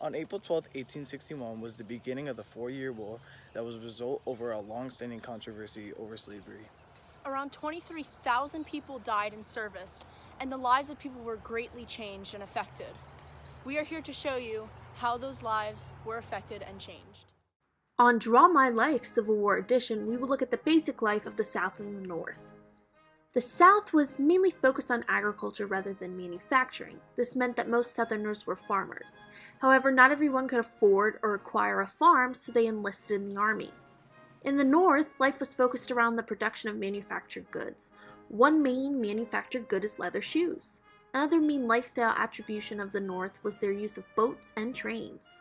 On April 12, 1861 was the beginning of the 4-Year War that was a result over a long-standing controversy over slavery. Around 23,000 people died in service, and the lives of people were greatly changed and affected. We are here to show you how those lives were affected and changed. On Draw My Life Civil War Edition, we will look at the basic life of the South and the North. The South was mainly focused on agriculture rather than manufacturing. This meant that most Southerners were farmers. However, not everyone could afford or acquire a farm, so they enlisted in the army. In the North, life was focused around the production of manufactured goods. One main manufactured good is leather shoes. Another main lifestyle attribution of the North was their use of boats and trains.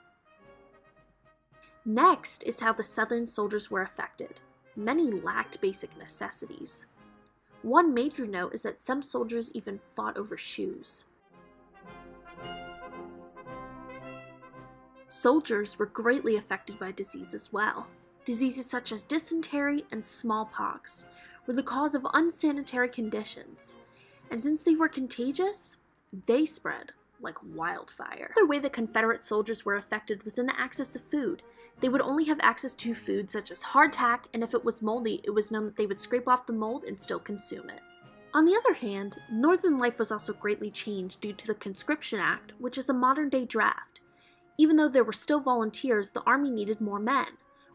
Next is how the Southern soldiers were affected. Many lacked basic necessities. One major note is that some soldiers even fought over shoes. Soldiers were greatly affected by disease as well. Diseases such as dysentery and smallpox were the cause of unsanitary conditions, and since they were contagious, they spread like wildfire. Another way the Confederate soldiers were affected was in the access of food. They would only have access to food such as hardtack, and if it was moldy, it was known that they would scrape off the mold and still consume it. On the other hand, Northern life was also greatly changed due to the Conscription Act, which is a modern-day draft. Even though there were still volunteers, the Army needed more men.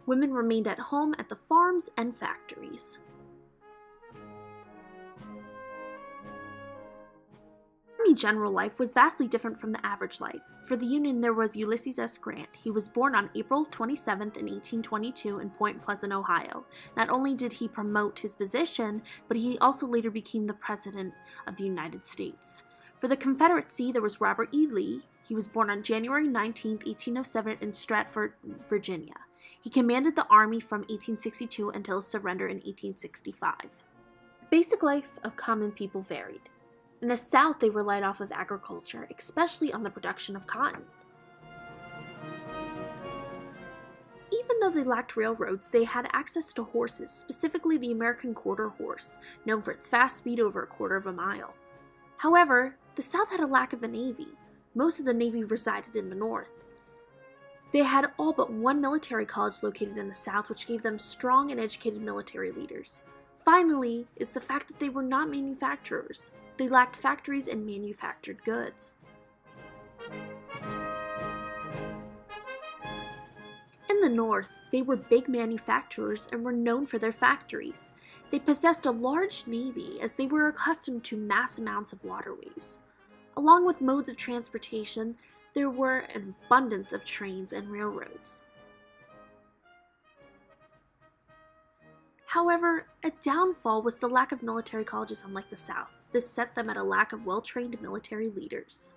Women remained at home at the farms and factories. Army general life was vastly different from the average life. For the Union, there was Ulysses S. Grant. He was born on April 27th in 1822 in Point Pleasant, Ohio. Not only did he promote his position, but he also later became the President of the United States. For the Confederacy, there was Robert E. Lee. He was born on January 19, 1807 in Stratford, Virginia. He commanded the Army from 1862 until his surrender in 1865. The basic life of common people varied. In the South, they relied off of agriculture, especially on the production of cotton. Even though they lacked railroads, they had access to horses, specifically the American quarter horse, known for its fast speed over a quarter of a mile. However, the South had a lack of a navy. Most of the Navy resided in the North. They had all but one military college located in the South, which gave them strong and educated military leaders. Finally, is the fact that they were not manufacturers. They lacked factories and manufactured goods. In the North, they were big manufacturers and were known for their factories. They possessed a large navy as they were accustomed to mass amounts of waterways. Along with modes of transportation, there were an abundance of trains and railroads. However, a downfall was the lack of military colleges unlike the South. This set them at a lack of well-trained military leaders.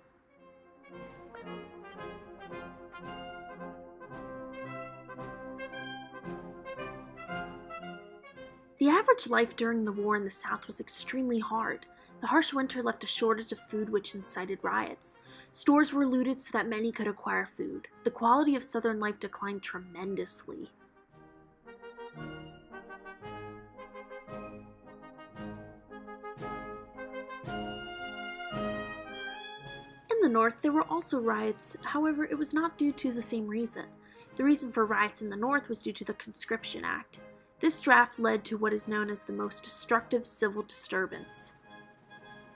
The average life during the war in the South was extremely hard. The harsh winter left a shortage of food which incited riots. Stores were looted so that many could acquire food. The quality of Southern life declined tremendously. In the North, there were also riots. However, it was not due to the same reason. The reason for riots in the North was due to the Conscription Act. This draft led to what is known as the most destructive civil disturbance.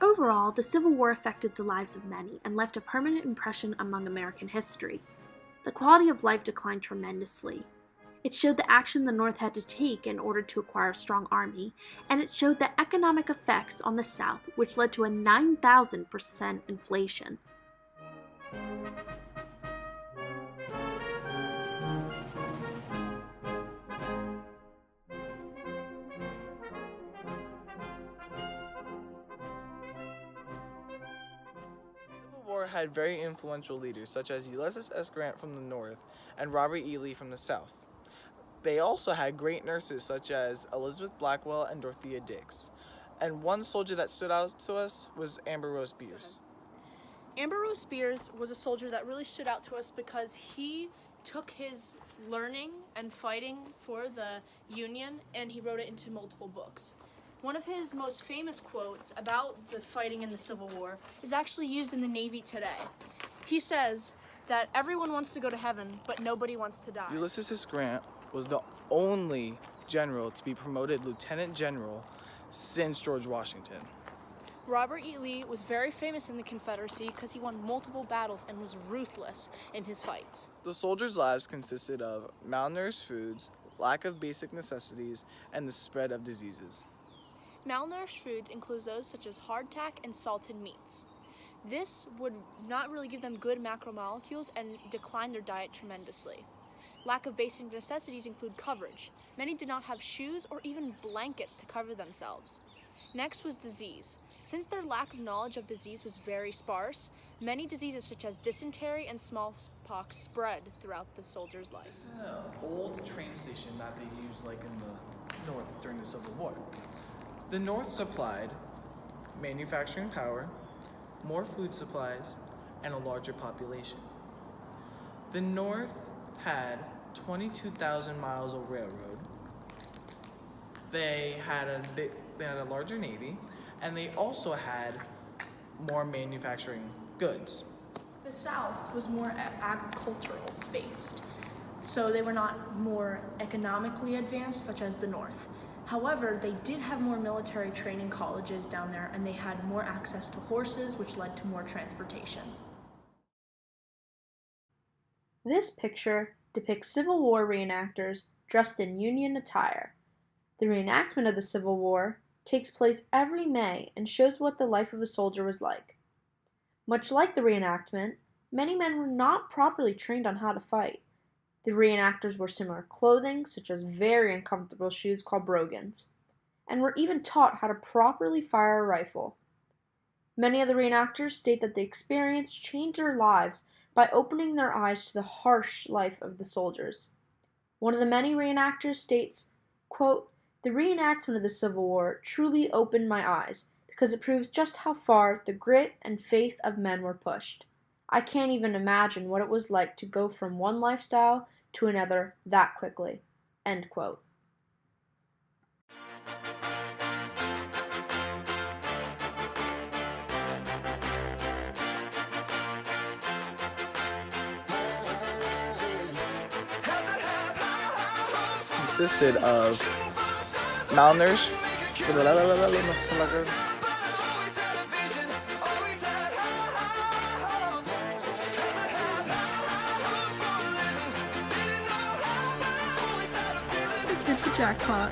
Overall, the Civil War affected the lives of many and left a permanent impression among American history. The quality of life declined tremendously. It showed the action the North had to take in order to acquire a strong army, and it showed the economic effects on the South, which led to a 9,000% inflation. War had very influential leaders such as Ulysses S. Grant from the North and Robert E. Lee from the South. They also had great nurses such as Elizabeth Blackwell and Dorothea Dix. And one soldier that stood out to us was Amber Rose Bierce. Amber Rose Bierce was a soldier that really stood out to us because he took his learning and fighting for the Union and he wrote it into multiple books. One of his most famous quotes about the fighting in the Civil War is actually used in the Navy today. He says, that everyone wants to go to heaven, but nobody wants to die. Ulysses S. Grant was the only general to be promoted lieutenant general since George Washington. Robert E. Lee was very famous in the Confederacy because he won multiple battles and was ruthless in his fights. The soldiers' lives consisted of malnourished foods, lack of basic necessities, and the spread of diseases. Malnourished foods include those such as hardtack and salted meats. This would not really give them good macromolecules and decline their diet tremendously. Lack of basic necessities include coverage. Many did not have shoes or even blankets to cover themselves. Next was disease. Since their lack of knowledge of disease was very sparse, many diseases such as dysentery and smallpox spread throughout the soldiers' life. This is an old train station that they used like in the North during the Civil War. The North supplied manufacturing power, more food supplies, and a larger population. The North had 22,000 miles of railroad. They had a larger navy, and they also had more manufacturing goods. The South was more agricultural based, so they were not more economically advanced such as the North. However, they did have more military training colleges down there, and they had more access to horses, which led to more transportation. This picture depicts Civil War reenactors dressed in Union attire. The reenactment of the Civil War takes place every May and shows what the life of a soldier was like. Much like the reenactment, many men were not properly trained on how to fight. The reenactors wore similar clothing, such as very uncomfortable shoes called brogans, and were even taught how to properly fire a rifle. Many of the reenactors state that the experience changed their lives by opening their eyes to the harsh life of the soldiers. One of the many reenactors states, quote, "The reenactment of the Civil War truly opened my eyes because it proves just how far the grit and faith of men were pushed. I can't even imagine what it was like to go from one lifestyle to another that quickly." End quote. Consisted of malnourished Just hit the jackpot.